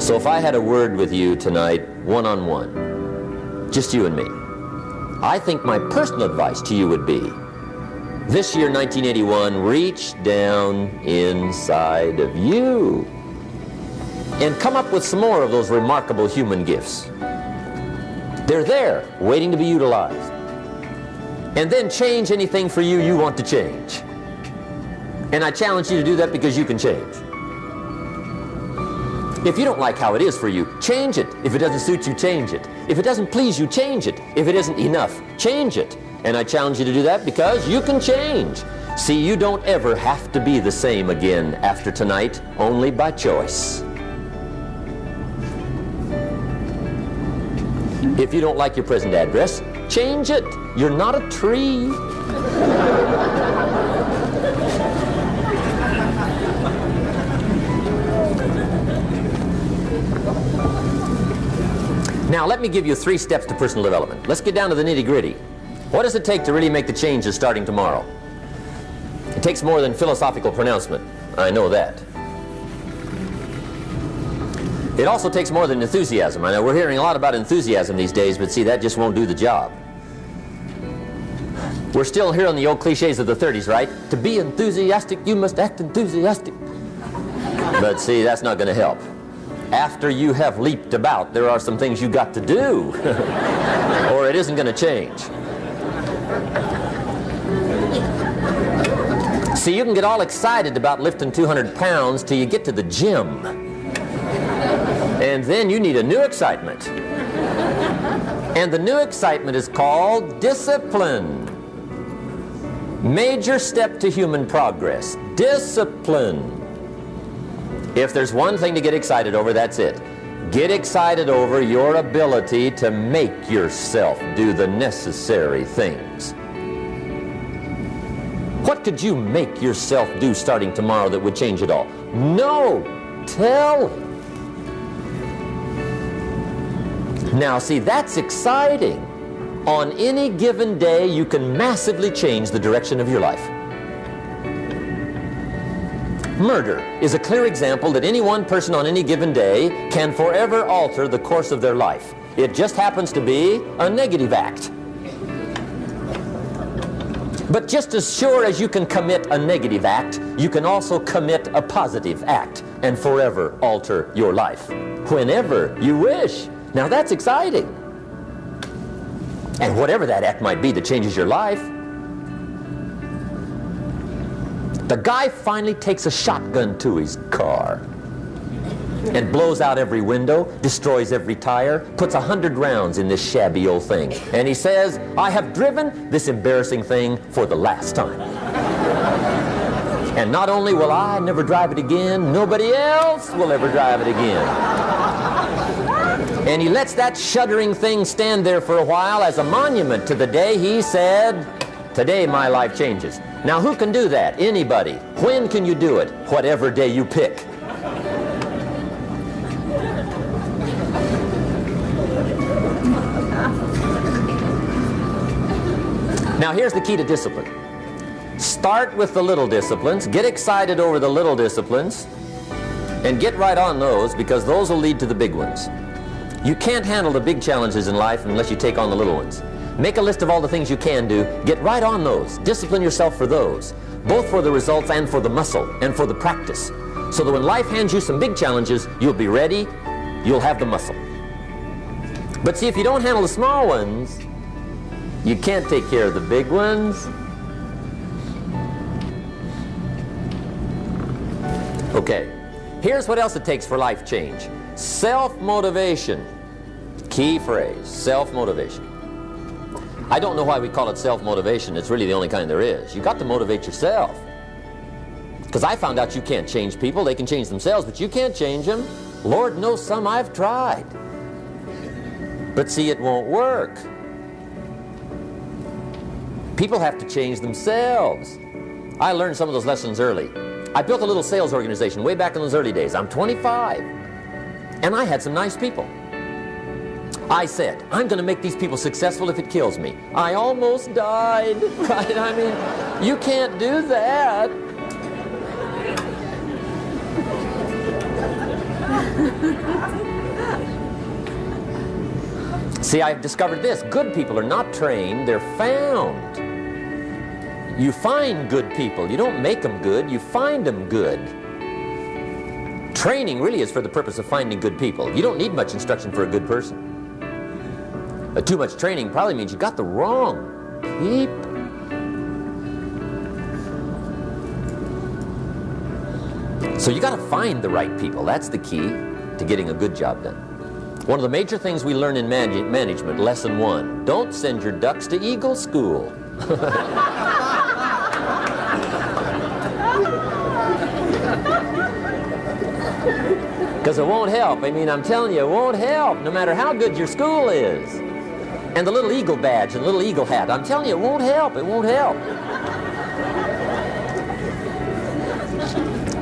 So if I had a word with you tonight, one-on-one, just you and me, I think my personal advice to you would be, this year, 1981, reach down inside of you and come up with some more of those remarkable human gifts. They're there, waiting to be utilized. And then change anything for you want to change. And I challenge you to do that because you can change. If you don't like how it is for you, change it. If it doesn't suit you, change it. If it doesn't please you, change it. If it isn't enough, change it. And I challenge you to do that because you can change. See, you don't ever have to be the same again after tonight, only by choice. If you don't like your present address, change it. You're not a tree. Now, let me give you 3 steps to personal development. Let's get down to the nitty-gritty. What does it take to really make the changes starting tomorrow? It takes more than philosophical pronouncement. I know that. It also takes more than enthusiasm. I know we're hearing a lot about enthusiasm these days, but see, that just won't do the job. We're still hearing the old cliches of the 30s, right? To be enthusiastic, you must act enthusiastic. But see, that's not going to help. After you have leaped about, there are some things you got to do, or it isn't going to change. See, you can get all excited about lifting 200 pounds till you get to the gym. And then you need a new excitement. And the new excitement is called discipline. Major step to human progress. Discipline. If there's one thing to get excited over, that's it. Get excited over your ability to make yourself do the necessary things. What could you make yourself do starting tomorrow that would change it all? No! Tell. Now, see, that's exciting. On any given day, you can massively change the direction of your life. Murder is a clear example that any one person on any given day can forever alter the course of their life. It just happens to be a negative act. But just as sure as you can commit a negative act, you can also commit a positive act and forever alter your life whenever you wish. Now that's exciting. And whatever that act might be that changes your life. The guy finally takes a shotgun to his car and blows out every window, destroys every tire, puts 100 rounds in this shabby old thing. And he says, I have driven this embarrassing thing for the last time. And not only will I never drive it again, nobody else will ever drive it again. And he lets that shuddering thing stand there for a while as a monument to the day he said, today my life changes. Now who can do that? Anybody. When can you do it? Whatever day you pick. Now here's the key to discipline. Start with the little disciplines, get excited over the little disciplines, and get right on those because those will lead to the big ones. You can't handle the big challenges in life unless you take on the little ones. Make a list of all the things you can do, get right on those, discipline yourself for those, both for the results and for the muscle and for the practice, so that when life hands you some big challenges, you'll be ready, you'll have the muscle. But see, if you don't handle the small ones, you can't take care of the big ones. Okay, here's what else it takes for life change. Self-motivation. Key phrase, self-motivation. I don't know why we call it self-motivation. It's really the only kind there is. You got to motivate yourself. Because I found out you can't change people. They can change themselves, but you can't change them. Lord knows some I've tried. But see, it won't work. People have to change themselves. I learned some of those lessons early. I built a little sales organization way back in those early days. I'm 25. And I had some nice people. I said, I'm going to make these people successful if it kills me. I almost died, right? I mean, you can't do that. See, I've discovered this. Good people are not trained, they're found. You find good people. You don't make them good, you find them good. Training really is for the purpose of finding good people. You don't need much instruction for a good person. Too much training probably means you got the wrong people. So you got to find the right people. That's the key to getting a good job done. One of the major things we learn in management, lesson 1, don't send your ducks to Eagle School. Because it won't help. I mean, I'm telling you, it won't help no matter how good your school is. And the little eagle badge and the little eagle hat, I'm telling you, it won't help. It won't help.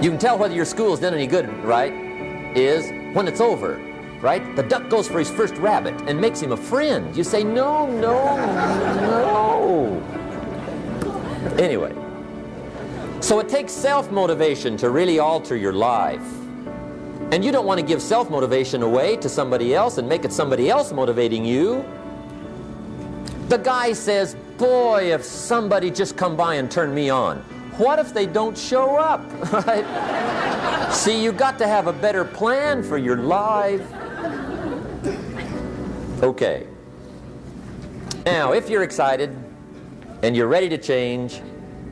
You can tell whether your school's done any good, right, is when it's over, right? The duck goes for his first rabbit and makes him a friend. You say, no, no, no. Anyway, so it takes self-motivation to really alter your life. And you don't want to give self-motivation away to somebody else and make it somebody else motivating you. The guy says, boy, if somebody just come by and turn me on. What if they don't show up, right? See, you got to have a better plan for your life. Okay. Now, if you're excited and you're ready to change,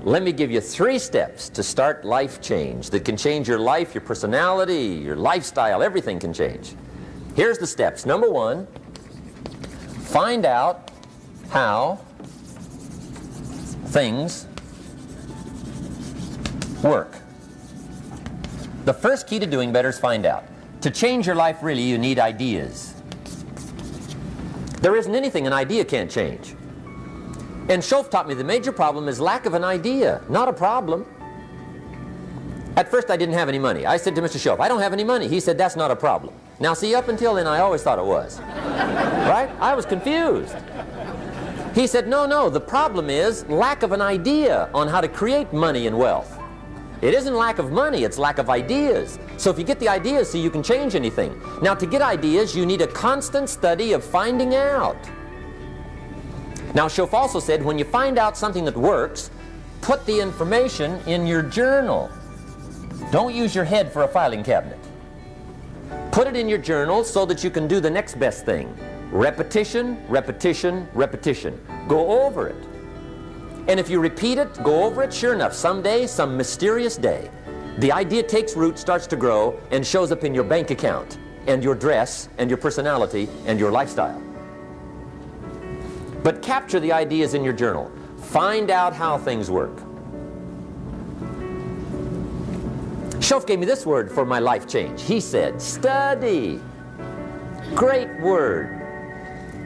let me give you 3 steps to start life change that can change your life, your personality, your lifestyle, everything can change. Here's the steps. Number 1, find out how things work. The first key to doing better is find out. To change your life, really, you need ideas. There isn't anything an idea can't change. And Schoaf taught me the major problem is lack of an idea, not a problem. At first I didn't have any money. I said to Mr. Schoaf, I don't have any money. He said, that's not a problem. Now see, up until then I always thought it was. Right? I was confused. He said, no, no, the problem is lack of an idea on how to create money and wealth. It isn't lack of money, it's lack of ideas. So if you get the ideas, see, you can change anything. Now to get ideas, you need a constant study of finding out. Now Schoaf also said, when you find out something that works, put the information in your journal. Don't use your head for a filing cabinet. Put it in your journal so that you can do the next best thing. Repetition, repetition, repetition. Go over it. And if you repeat it, go over it, sure enough, someday, some mysterious day, the idea takes root, starts to grow, and shows up in your bank account, and your dress, and your personality, and your lifestyle. But capture the ideas in your journal. Find out how things work. Schoaf gave me this word for my life change. He said, study. Great word.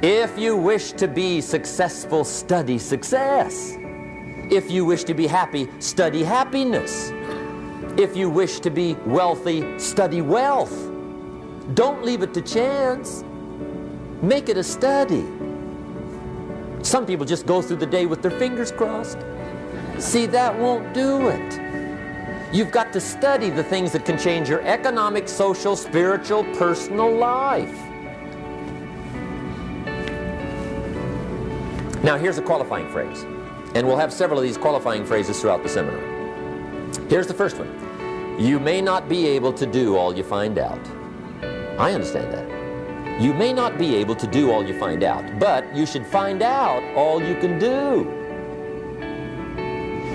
If you wish to be successful, study success. If you wish to be happy, study happiness. If you wish to be wealthy, study wealth. Don't leave it to chance. Make it a study. Some people just go through the day with their fingers crossed. See, that won't do it. You've got to study the things that can change your economic, social, spiritual, personal life. Now here's a qualifying phrase, and we'll have several of these qualifying phrases throughout the seminar. Here's the first one. You may not be able to do all you find out. I understand that. You may not be able to do all you find out, but you should find out all you can do.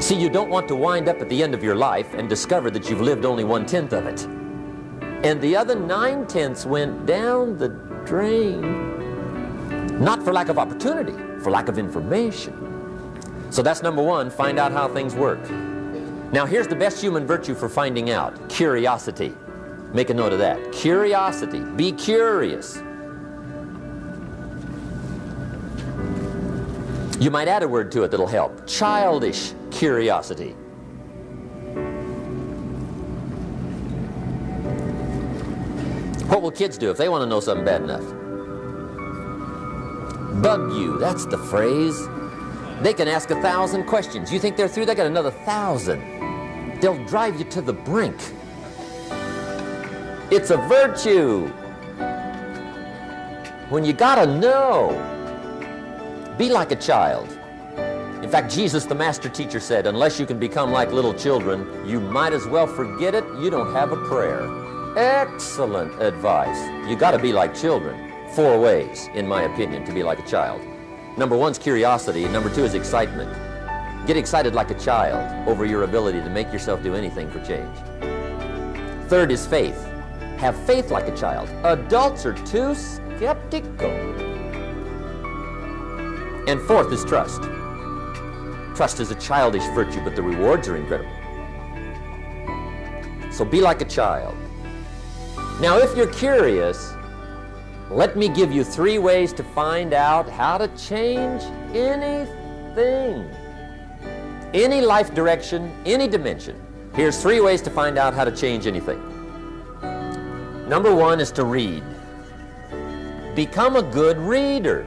See, you don't want to wind up at the end of your life and discover that you've lived only 1/10 of it. And the other 9/10 went down the drain. Not for lack of opportunity, for lack of information. So that's number 1, find out how things work. Now here's the best human virtue for finding out, curiosity. Make a note of that. Curiosity. Be curious. You might add a word to it that'll help. Childish curiosity. What will kids do if they want to know something bad enough? Bug you, that's the phrase. They can ask 1,000 questions. You think they're through? They got another 1,000. They'll drive you to the brink. It's a virtue. when you gotta know. Be like a child. In fact, Jesus, the master teacher, said, unless you can become like little children, you might as well forget it. You don't have a prayer. Excellent advice. You gotta be like children. 4 ways, in my opinion, to be like a child. Number 1 is curiosity. Number 2 is excitement. Get excited like a child over your ability to make yourself do anything for change. 3rd is faith. Have faith like a child. Adults are too skeptical. And 4th is trust. Trust is a childish virtue, but the rewards are incredible. So be like a child. Now, if you're curious, let me give you 3 ways to find out how to change anything. Any life direction, any dimension. Here's 3 ways to find out how to change anything. Number 1 is to read. Become a good reader.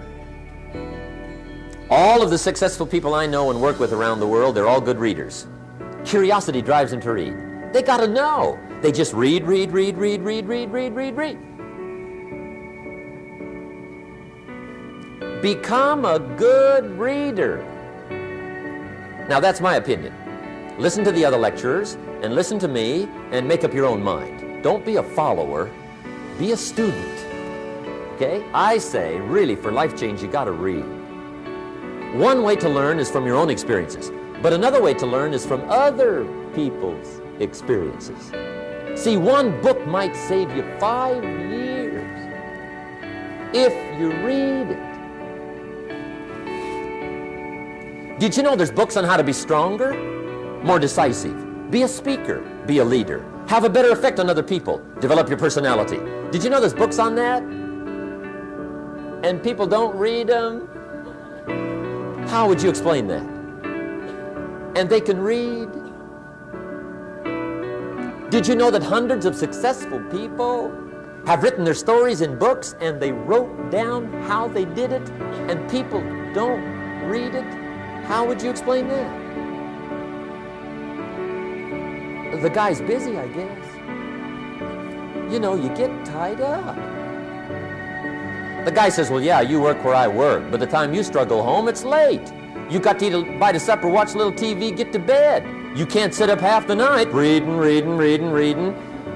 All of the successful people I know and work with around the world, they're all good readers. Curiosity drives them to read. They gotta know. They just read. Become a good reader. Now that's my opinion. Listen to the other lecturers and listen to me and make up your own mind. Don't be a follower, be a student. Okay? I say, really, for life change, you gotta read. One way to learn is from your own experiences, but another way to learn is from other people's experiences. See, one book might save you 5 years if you read it. Did you know there's books on how to be stronger, more decisive, be a speaker, be a leader, have a better effect on other people, develop your personality? Did you know there's books on that? And people don't read them? How would you explain that? And they can read? Did you know that hundreds of successful people have written their stories in books and they wrote down how they did it and people don't read it? How would you explain that? The guy's busy, I guess. You know, you get tied up. The guy says, well, yeah, you work where I work. By the time you struggle home, it's late. You got to eat a bite of supper, watch a little TV, get to bed. You can't sit up half the night reading.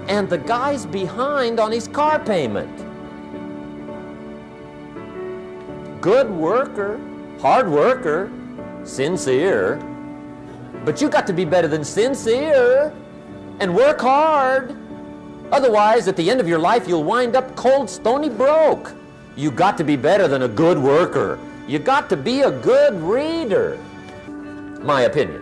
And the guy's behind on his car payment. Good worker, hard worker, sincere. But you got to be better than sincere and work hard. Otherwise, at the end of your life, you'll wind up cold, stony broke. You got to be better than a good worker. You got to be a good reader. My opinion.